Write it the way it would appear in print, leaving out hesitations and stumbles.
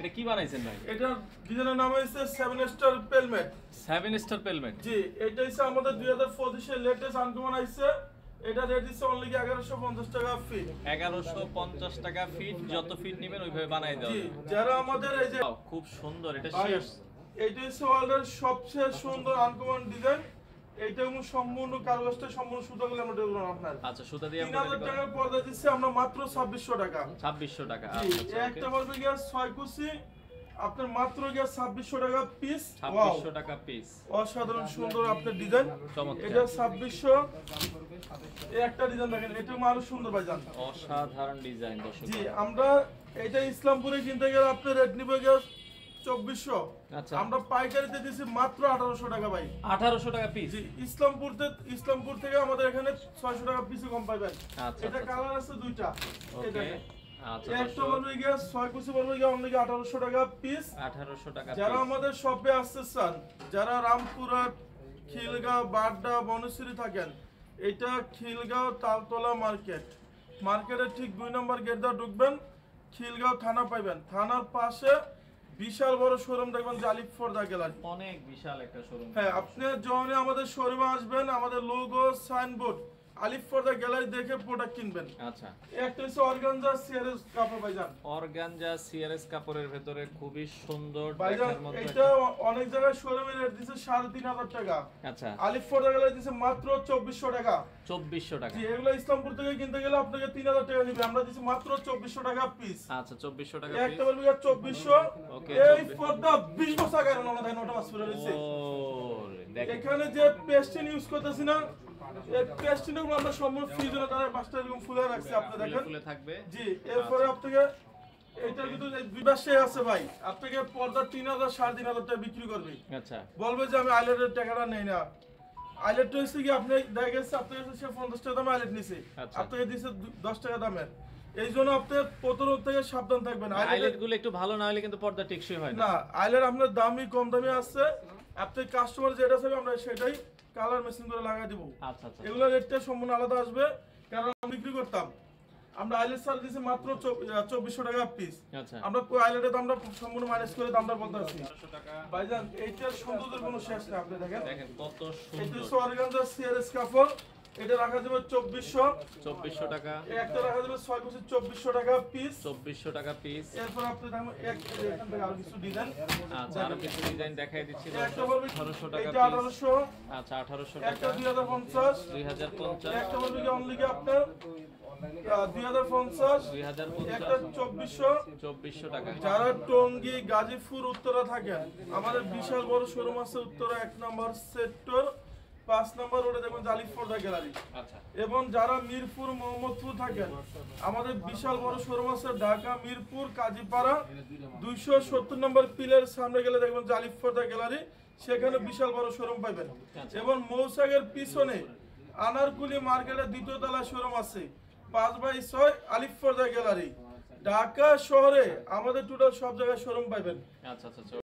এটা কি বানাইছেন ভাই? এটা ডিজাইনের নাম হইছে 7 স্টার পেলমেট। 7 star pelmet. জি, এটা হইছে আমাদের 2025 এর লেটেস্ট আনকমন আইছে। এটা রেট দিছে অনলি 1150 টাকা ফিট। 1150 টাকা ফিট, যত ফিট নেবেন ওইভাবে বানাই দেওয়া জি, যাবে। যারা আমাদের এই যে খুব সুন্দর, এটা ভাই, শেষ। এইটা হচ্ছে ওয়ার্ল্ডের সবচেয়ে সুন্দর আনকমন ডিজাইন। এইটা সম্পূর্ণ কাগজটা সম্পূর্ণ সুতাগুলো আমরা দেবো আপনার। আচ্ছা, সুতা দিয়ে 3000 টাকার পর্দা দিচ্ছে আমরা মাত্র 2600 টাকা। 2600 টাকা। জি, আচ্ছা, একটা পড়বে গিয়া 6 কুচি আপনার মাত্র গিয়া 2600 টাকা পিস। 2600 টাকা পিস। অসাধারণ সুন্দর আপনার ডিজাইন। চমৎকার। এটা 2600। এই একটা ডিজাইন দেখেন, এটা আরো সুন্দর ভাইজান। অসাধারণ ডিজাইন দর্শক। জি, আমরা এটা ইসলামপুরে কিনতে গেলে আপনি রেট নিবে গিয়া 2400। আচ্ছা, আমরা পাইকারিতে দিছি মাত্র 1800 টাকা ভাই। 1800 টাকা পিস। জি, ইসলামপুর থেকে আমাদের এখানে 600 টাকা পিসে কম পাবেন। আচ্ছা, এটা কালার আছে দুইটা। ওকে। আচ্ছা, একটা বলবে গিয়া 6 কুচি বলবে গিয়া অনলি 1800 টাকা পিস। 1800 টাকা যারা পিস। আমাদের শপে আসতে চান, যারা রামপুরহাট, খিলগাঁও, বাড্ডা, বনশ্রী থাকেন, এটা খিলগাঁও তালতলা মার্কেটের ঠিক 2 নম্বর গেট দিয়ে ঢুকবেন, খিলগাঁও থানা পাইবেন। থানার পাশে বিশাল বড় শোরুম দেখবেন, জালিফ ফর্দা গ্যালারি। অনেক বিশাল একটা শোরুম। হ্যাঁ, আপনি যখন আমাদের শোরুমে আসবেন, আমাদের লোগো, সাইনবোর্ড, আলিফ ফর্দা গ্যালারি দেখে প্রোডাক্ট কিনবেন। আচ্ছা, একটা হচ্ছে অর্গানজা সিআরএস কাপড় ভাইজান। অর্গানজা সিআরএস কাপড়ের ভেতরে খুবই সুন্দর ভাইজান, দেখার মতো এটা অনেক জায়গায় শোরুমে রেট দিছে 3500 টাকা। আচ্ছা, আলিফ ফর্দা গ্যালারি দিছে মাত্র 2400 টাকা। 2400 টাকা। জি, এগুলো ইসলামপুর থেকে কিনতে গেলে আপনাকে 3000 টাকা নিবে, আমরা দিছি মাত্র 2400 টাকা পিস। আচ্ছা, 2400 টাকা একটা পিস। বলবি 2400। ওকে, এই 2400 ফর্দা 20 বছর আগে আমরা দেখেন ওটা বাস করে রয়েছে। দেখেন এখানে যে পেস্টিন ইউজ করতেছি না, এই পেস্টিনগুলো আমরা সম্পূর্ণ ফ্রিজে তার পাঁচটা এরকম ফুলে রাখছি, আপনি দেখেন। ফুলে থাকবে। জি, এরপরে আপনাকে এটা কিন্তু বিবাসে আছে ভাই, আপনাকে পর্দা 3000 3500 টাকা বিক্রি করবে। আচ্ছা, বলবে যে আমি আইলেটের টাকাটা নেই না। আইলেটটা হচ্ছে কি, আপনি দেখা গেছে আপনার কাছে সে 50 টাকা দামে আইলেট নিছে, আচ্ছা। আপনাকে দিছে 10 টাকা দামের। এই জন্য আপনি প্রতারক থেকে সাবধান থাকবেন। আইলেট গুলো একটু ভালো না হলে কিন্তু পর্দা টেকসই হয় না। না, আইলেট আপনার দামি কম দামি আছে, আপনি কাস্টমার যেটা চাইবে আমরা সেটাই কালার মেশিন করে লাগাই দিব। আচ্ছা, আচ্ছা, এগুলো রেটটা সম্পূর্ণ আলাদা আসবে, কারণ আমরা বিক্রি করতাম, আমরা আইলেট সাল দিছি মাত্র 2400 টাকা পিস। আচ্ছা। আমরা আইলেটের দামটা সম্পূর্ণ মাইনাস করে দামটা বলতে আছি 1800 টাকা। ভাইজান। এইটার সৌন্দর্যের কোনো শেষ নেই, আপনি দেখেন। দেখেন কত এটা সুন্দর। হচ্ছে অর্গানজা সিআরএস কাপড়, এটা রাখা যাবে 2400। 2400 টাকা। একটা রাখা যাবে 6 কুচি 2400 টাকা পিস। 2400 টাকা পিস। এরপর আপনি দেখেন এখান থেকে আরো কিছু ডিজাইন। আচ্ছা, আরো কিছু ডিজাইন দেখাই দিচ্ছি। একটা বলবে 1800 টাকা এটা পিস। 1800। আচ্ছা, 1800 একটা টাকা। 2050। 2050। একটা বলবে কি অনলি কি আপনার 2050। 2050। একটা 2400। 2400 টাকা। যারা টঙ্গী, গাজীপুর, উত্তরা থাকেন, আমাদের বিশাল বড় শোরুম আছে উত্তরা 1 নম্বর সেক্টর 5 নম্বর রোডে দেখবেন, জালিফ ফর্দা গ্যালারি। আচ্ছা, এবং যারা মিরপুর, মোহাম্মদপুর থাকেন, আমাদের বিশাল বড় শোরুম আছে ঢাকা, মিরপুর, কাজীপাড়া 270 নম্বর পিলের সামনে গেলে দেখবেন জালিফ ফর্দা গ্যালারি, সেখানে বিশাল বড় শোরুম পাবেন। আচ্ছা। এবং মৌসাগের পিছনে আনারকুলি মার্কেটের 2য় তলায় শোরুম আছে 5/6 আলিফ ফর্দা গ্যালারি। ঢাকা শহরে আমাদের টোটাল সব জায়গায় শোরুম পাবেন। আচ্ছা, আচ্ছা।